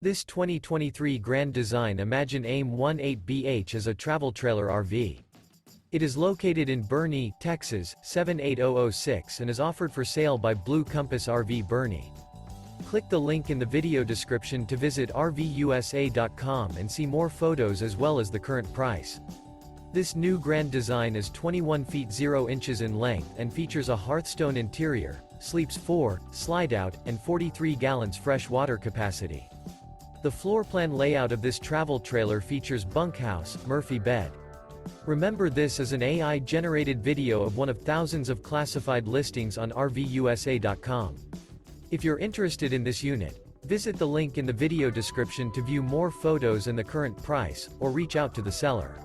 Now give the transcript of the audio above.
This 2023 Grand Design Imagine AIM 18BH is a travel trailer RV. It is located in Boerne, Texas, 78006 and is offered for sale by Blue Compass RV Boerne. Click the link in the video description to visit RVUSA.com and see more photos as well as the current price. This new Grand Design is 21 feet 0 inches in length and features a HEARTHSTONE interior, sleeps 4, Slideout, and 43 gallons fresh water capacity. The floor plan layout of this travel trailer features bunkhouse, Murphy bed. Remember, this is an AI-generated video of one of thousands of classified listings on RVUSA.com. If you're interested in this unit, visit the link in the video description to view more photos and the current price, or reach out to the seller.